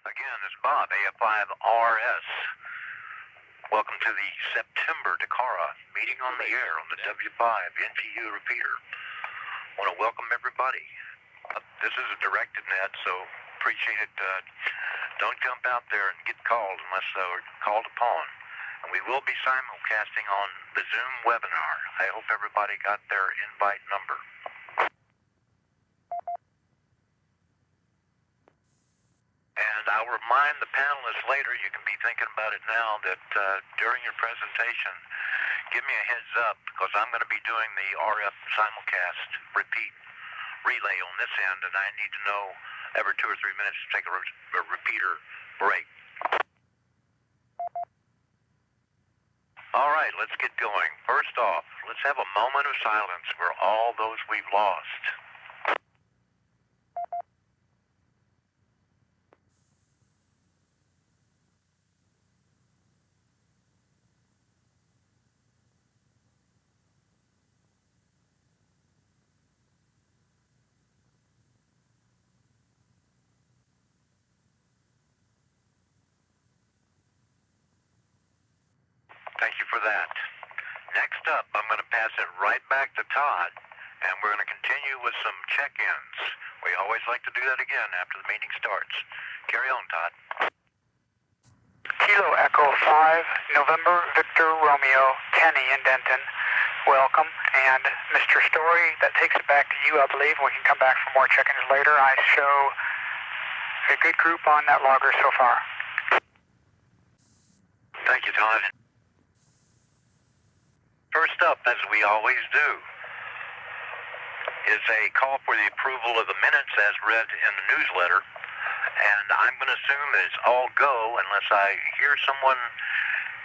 Again, it's Bob, AF5RS. Welcome to the September DCARA meeting on the air on the W5 NGU repeater. I want to welcome everybody. This is a directed net, so appreciate it. Don't jump out there and get called unless called upon. And we will be simulcasting on the Zoom webinar. I hope everybody got their invite number. And I'll remind the panelists later, you can be thinking about it now, that during your presentation, give me a heads up, because I'm going to be doing the RF simulcast repeat relay on this end, and I need to know every 2 or 3 minutes to take a repeater break. All right, let's get going. First off, let's have a moment of silence for all those we've lost. Thank you for that. Next up, I'm going to pass it right back to Todd, and we're going to continue with some check-ins. We always like to do that again after the meeting starts. Carry on, Todd. Kilo Echo 5, November Victor Romeo, Kenny in Denton. Welcome. And Mr. Story, that takes it back to you, I believe. We can come back for more check-ins later. I show a good group on that logger so far. Thank you, Todd. First up, as we always do, is a call for the approval of the minutes as read in the newsletter. And I'm going to assume that it's all go unless I hear someone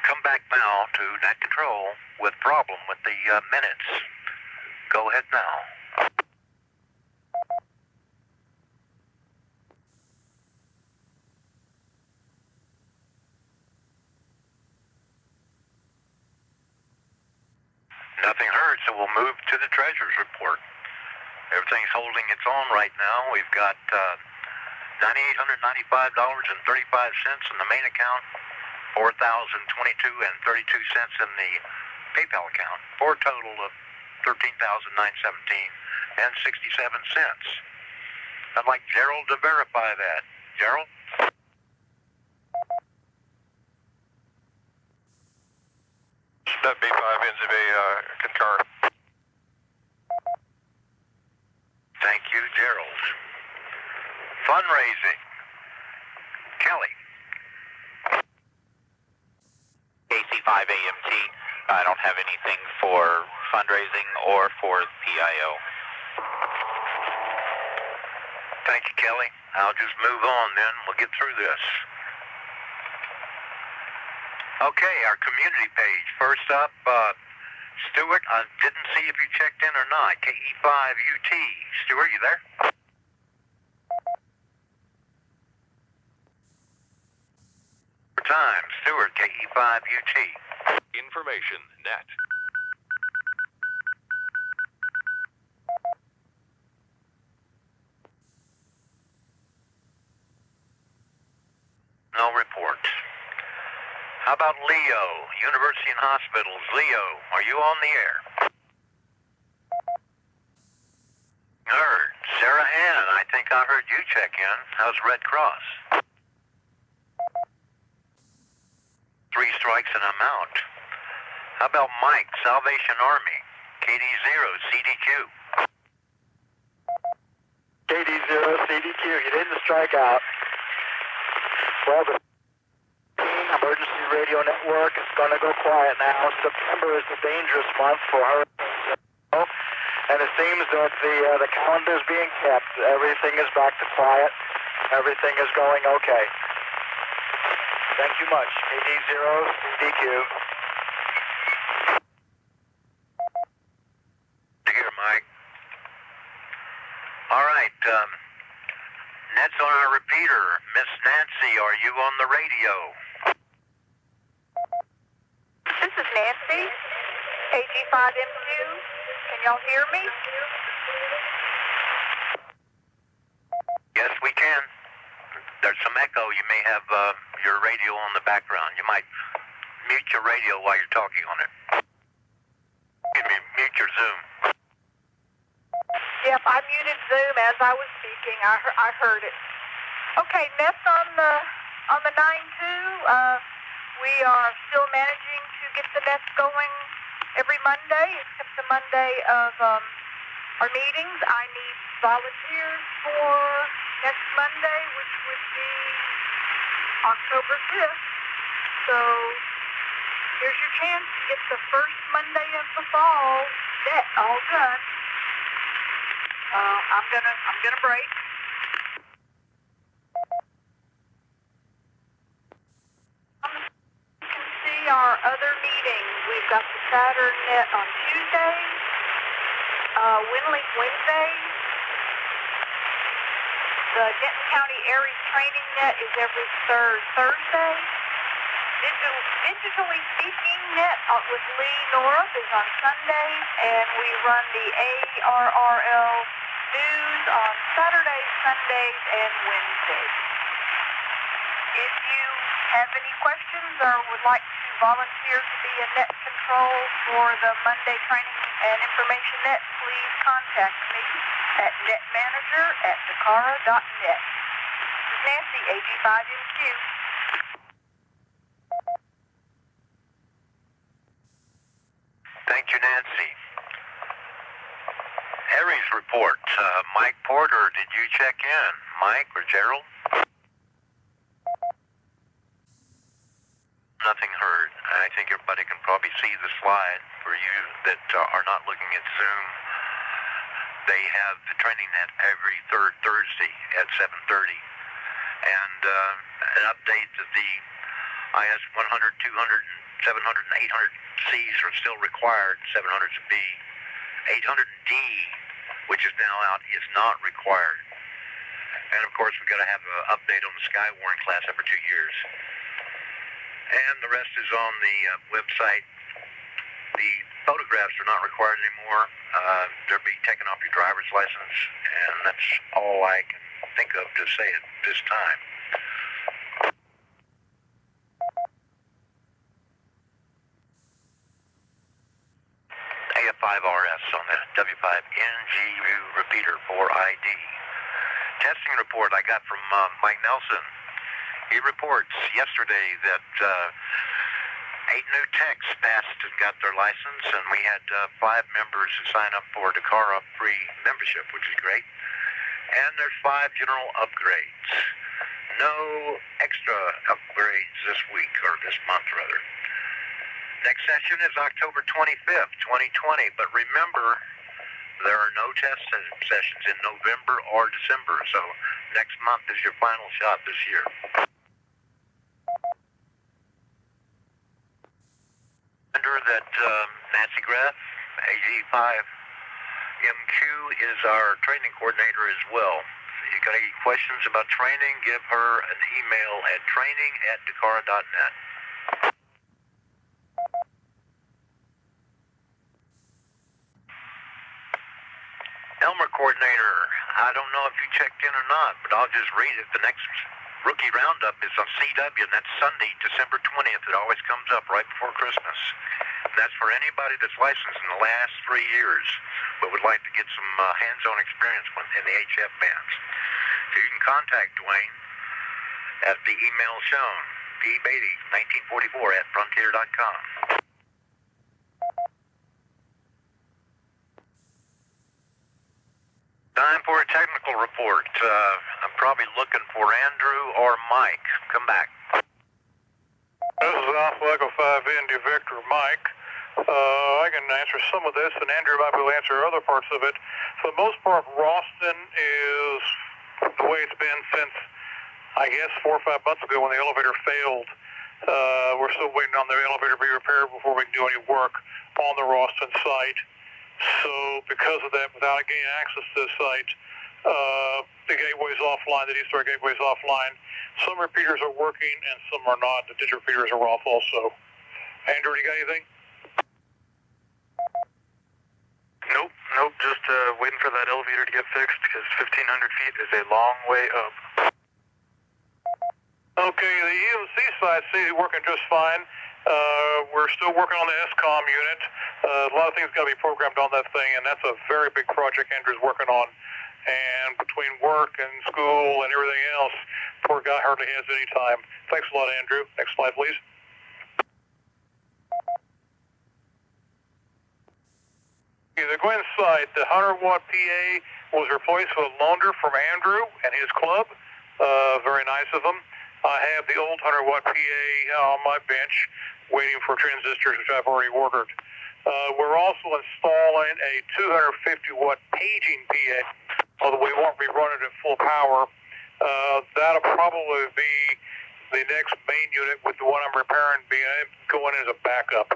come back now to net control with problem with the minutes. Go ahead now. Nothing heard, so we'll move to the treasurer's report. Everything's holding its own right now. We've got $9,895.35 in the main account, $4,022.32 in the PayPal account, for a total of $13,917.67. I'd like Gerald to verify that. Gerald? That B5 ends of a concur. Thank you, Gerald. Fundraising. Kelly. AC5AMT. I don't have anything for fundraising or for PIO. Thank you, Kelly. I'll just move on then. We'll get through this. Okay, our community page. First up, Stuart, I didn't see if you checked in or not. KE5UT. Stuart, you there? Time, Stuart, KE5UT. Information net. No report. How about Leo, University and Hospitals? Leo, are you on the air? Heard. Sarah Ann, I think I heard you check in. How's Red Cross? 3 strikes and I'm out. How about Mike, Salvation Army? KD0, CDQ. KD0, CDQ, you didn't strike out. Well, the emergency radio network is going to go quiet now. September is a dangerous month for hurricanes, and it seems that the calendar is being kept. Everything is back to quiet. Everything is going okay. Thank you much. KD0, DQ. Here, Mike. All right. Net's on our repeater. Miss Nancy, are you on the radio? This is Nancy, AG5M2. Can y'all hear me? Yes, we can. There's some echo. You may have your radio on the background. You might mute your radio while you're talking on it. Mute your Zoom. Yep, I muted Zoom as I was speaking. I heard it. Okay, Nest on the 9-2. We are still managing to get the nest going every Monday, except the Monday of our meetings. I need volunteers for next Monday, which would be October 5th. So here's your chance to get the first Monday of the fall net all done. I'm gonna break. You can see our other meetings. We've got the Saturn net on Tuesday, Winley Wednesday. The Denton County Aries Training Net is every third Thursday. Digitally Speaking Net with Lee Norup is on Sundays, and we run the ARRL News on Saturdays, Sundays, and Wednesdays. If you have any questions or would like to volunteer to be a net control for the Monday Training and Information Net, please contact me at netmanager@DCARA.net. This is Nancy, AG5MQ. Thank you, Nancy. Aries report. Mike Porter, did you check in? Mike or Gerald? Nothing heard. I think everybody can probably see the slide. For you that are not looking at Zoom, they have the training net every third Thursday at 7:30. And an update that the IS 100, 200, 700, and 800 Cs are still required. 700s B. 800D, which is now out, is not required. And of course, we've got to have an update on the Skywarn class every 2 years. And the rest is on the website. The photographs are not required anymore. They'll be taken off your driver's license, and that's all I can think of to say at this time. AF5RS on the W5NGU repeater for ID. Testing report I got from Mike Nelson. He reports yesterday that 8 new techs passed and got their license, and we had 5 members who sign up for DCARA free membership, which is great. And there's 5 general upgrades. No extra upgrades this week, or this month rather. Next session is October 25th, 2020, but remember, there are no test sessions in November or December, so next month is your final shot this year. Reminder that Nancy Graff, AG5MQ, is our training coordinator as well. If you got any questions about training, give her an email at training@DCARA.net. Elmer coordinator, I don't know if you checked in or not, but I'll just read it. The next rookie roundup is on CW, and that's Sunday, December 20th. It always comes up right before Christmas. And that's for anybody that's licensed in the last 3 years, but would like to get some hands-on experience in the HF bands. So you can contact Dwayne at the email shown, pbeatty1944@frontier.com. Time for a technical report. I'm probably looking for Andrew or Mike. Come back. This is Alpha Echo 5 Indy Victor Mike. I can answer some of this, and Andrew might be able to answer other parts of it. For the most part, Ralston is the way it's been since, I guess, 4 or 5 months ago when the elevator failed. We're still waiting on the elevator to be repaired before we can do any work on the Ralston site. So because of that, without gaining access to the site, the gateway's offline, the D-Star gateway's offline. Some repeaters are working and some are not. The digital repeaters are off also. Andrew, you got anything? Nope, just waiting for that elevator to get fixed because 1,500 feet is a long way up. Okay, the EMC side seems to be working just fine. We're still working on the SCOM unit. A lot of things got to be programmed on that thing, and that's a very big project Andrew's working on. And between work and school and everything else, poor guy hardly has any time. Thanks a lot, Andrew. Next slide, please. The Gwynn side, the 100-watt PA was replaced with a loaner from Andrew and his club. Very nice of them. I have the old 100-watt PA on my bench waiting for transistors, which I've already ordered. We're also installing a 250-watt paging PA, although we won't be running at full power. That'll probably be the next main unit, with the one I'm repairing going as a backup.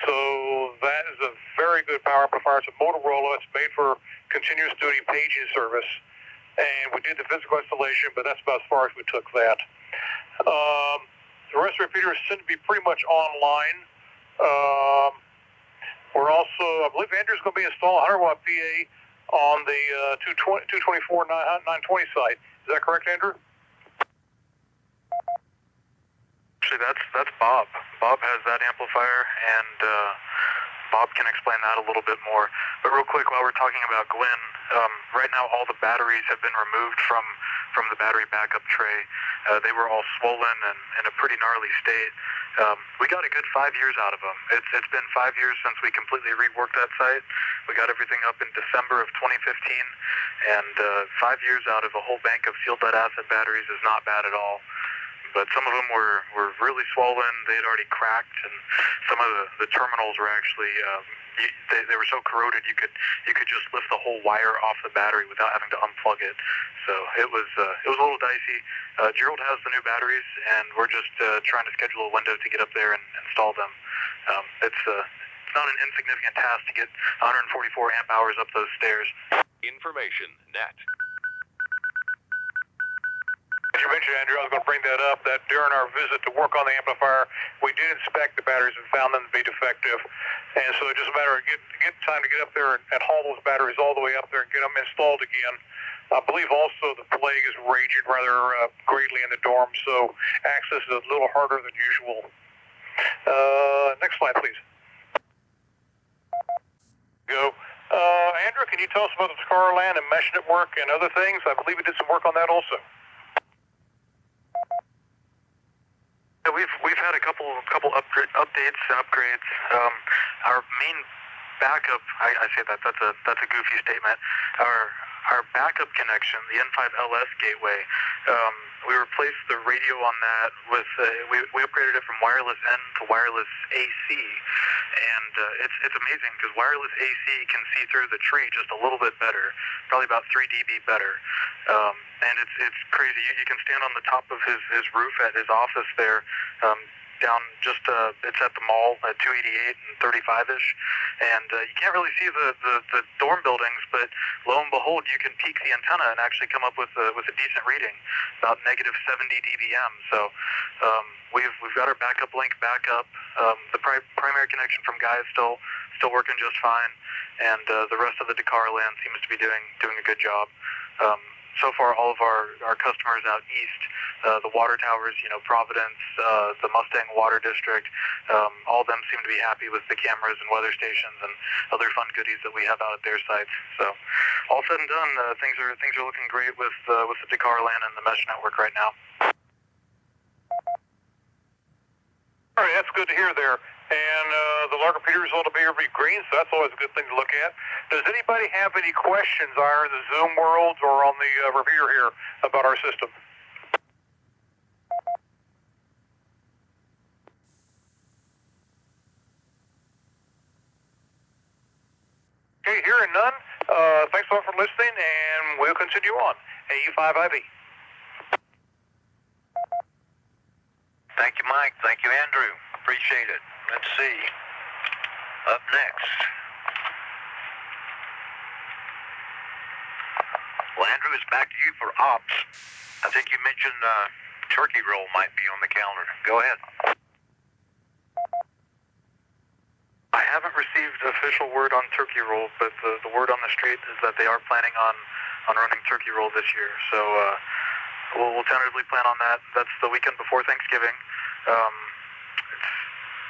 So that is a very good power amplifier. It's a Motorola. It's made for continuous duty paging service. And we did the physical installation, but that's about as far as we took that. The rest of the repeaters seem to be pretty much online. We're also, I believe Andrew's going to be installing a 100-watt PA on the 224 920 site. Is that correct, Andrew? Actually, that's Bob. Bob has that amplifier, and Bob can explain that a little bit more. But real quick, while we're talking about Gwynn, right now all the batteries have been removed from the battery backup tray. They were all swollen and in a pretty gnarly state. We got a good 5 years out of them. It's been 5 years since we completely reworked that site. We got everything up in December of 2015, and 5 years out of a whole bank of field lead acid batteries is not bad at all. But some of them were really swollen. They had already cracked, and some of the terminals were actually they were so corroded you could just lift the whole wire off the battery without having to unplug it. So it was a little dicey. Gerald has the new batteries, and we're just trying to schedule a window to get up there and install them. It's not an insignificant task to get 144 amp hours up those stairs. Information net. As you mentioned, Andrew, I was going to bring that up, that during our visit to work on the amplifier, we did inspect the batteries and found them to be defective. And so it's just a matter of getting time to get up there and haul those batteries all the way up there and get them installed again. I believe also the plague is raging rather greatly in the dorm, so access is a little harder than usual. Next slide, please. Go. Andrew, can you tell us about the DCARA land and mesh network and other things? I believe we did some work on that also. We've had a couple updates and upgrades. Our main backup, I say that's a goofy statement. Our backup connection, the N5LS gateway, we replaced the radio on that with we upgraded it from wireless N to wireless AC, and it's amazing because wireless AC can see through the tree just a little bit better, probably about 3 dB better. And it's crazy. You can stand on the top of his roof at his office there, down just it's at the mall at 288 and 35ish, and you can't really see the dorm buildings, but lo and behold, you can peek the antenna and actually come up with a decent reading, about -70 dBm. So we've got our backup link back up. The primary connection from Guy is still working just fine, and the rest of the DCARA land seems to be doing a good job. So far, all of our customers out east, the water towers, Providence, the Mustang Water District, all of them seem to be happy with the cameras and weather stations and other fun goodies that we have out at their sites. So, all said and done, things are looking great with the DCARA land and the mesh network right now. All right, that's good to hear there. And the Lark repeaters ought to be green, so that's always a good thing to look at. Does anybody have any questions either in the Zoom world or on the repeater here about our system? Okay, hearing none. Thanks a lot for listening, and we'll continue on. AE5IB. Thank you, Mike. Thank you, Andrew. Appreciate it. Let's see. Up next. Well, Andrew, it's back to you for ops. I think you mentioned turkey roll might be on the calendar. Go ahead. I haven't received official word on turkey roll, but the word on the street is that they are planning on running turkey roll this year. So we'll tentatively plan on that. That's the weekend before Thanksgiving.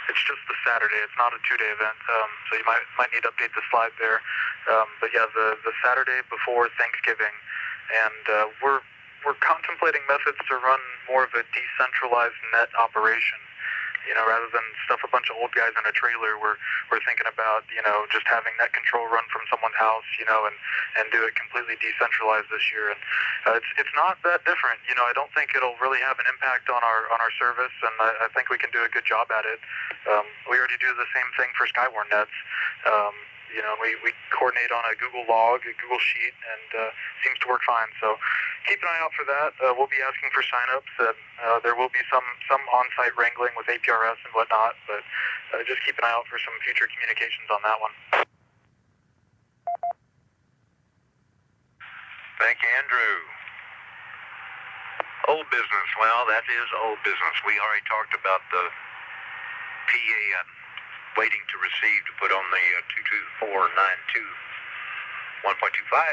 It's just the Saturday. It's not a 2-day event, so you might need to update the slide there. But yeah, the Saturday before Thanksgiving, and we're contemplating methods to run more of a decentralized net operation. You know, rather than stuff a bunch of old guys in a trailer, we're thinking about, you know, just having net control run from someone's house, you know, and do it completely decentralized this year. And it's not that different. You know, I don't think it'll really have an impact on our service, and I think we can do a good job at it. We already do the same thing for Skywarn nets. You know, we coordinate on a Google log, a Google sheet, and seems to work fine. So keep an eye out for that. We'll be asking for signups. There will be some on-site wrangling with APRS and whatnot, but just keep an eye out for some future communications on that one. Thank you, Andrew. Old business. Well, that is old business. We already talked about the PA waiting to receive to put on the 22492 1.25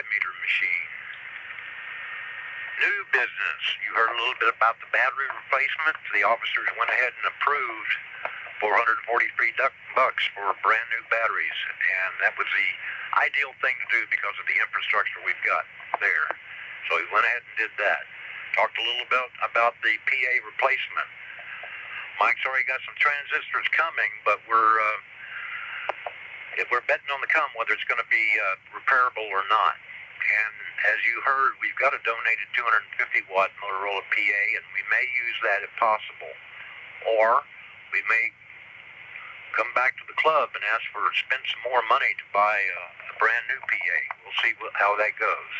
meter machine. New business. You heard a little bit about the battery replacement. The officers went ahead and approved $443 for brand new batteries, and that was the ideal thing to do because of the infrastructure we've got there. So we went ahead and did that. Talked a little bit about the PA replacement. Mike's already got some transistors coming, but we're betting on the come whether it's going to be repairable or not. And as you heard, we've got a donated 250-watt Motorola PA, and we may use that if possible. Or we may come back to the club and spend some more money to buy a brand new PA. We'll see how that goes.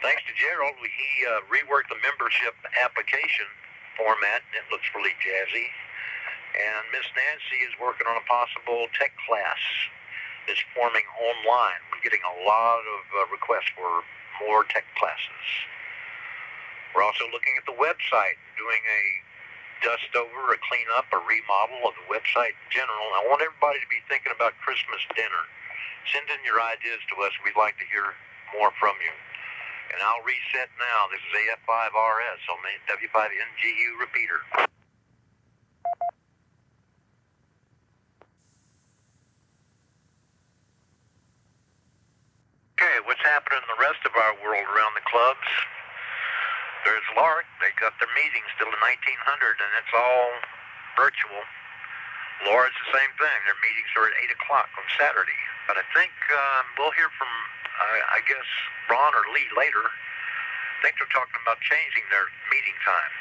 Thanks to Gerald, he reworked the membership application format. It looks really jazzy. And Miss Nancy is working on a possible tech class that's forming online. We're getting a lot of requests for more tech classes. We're also looking at the website, doing a dust over, a cleanup, a remodel of the website in general. I want everybody to be thinking about Christmas dinner. Send in your ideas to us. We'd like to hear more from you. And I'll reset now. This is AF5RS on the W5NGU repeater. Okay, what's happening in the rest of our world around the clubs? There's Lott. They got their meeting still in 1900, and it's all virtual. Laura's the same thing. Their meetings are at 8 o'clock on Saturday. But I think we'll hear from, I guess, Ron or Lee later. I think they're talking about changing their meeting time.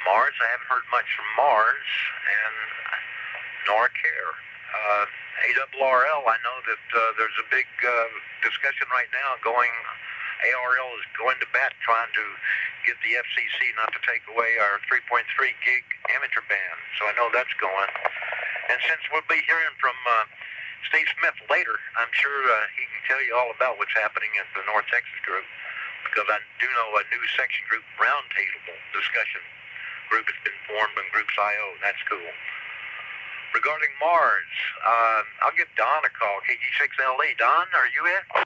Mars, I haven't heard much from Mars, and nor CARE. ARRL, I know that there's a big discussion right now going. ARRL is going to bat trying to get the FCC not to take away our 3.3 gig amateur band. So I know that's going. And since we'll be hearing from Steve Smith later, I'm sure he can tell you all about what's happening at the North Texas group, because I do know a new section group roundtable discussion group has been formed in Groups IO, and that's cool. Regarding Mars, I'll give Don a call, KG6LE. Don, are you in?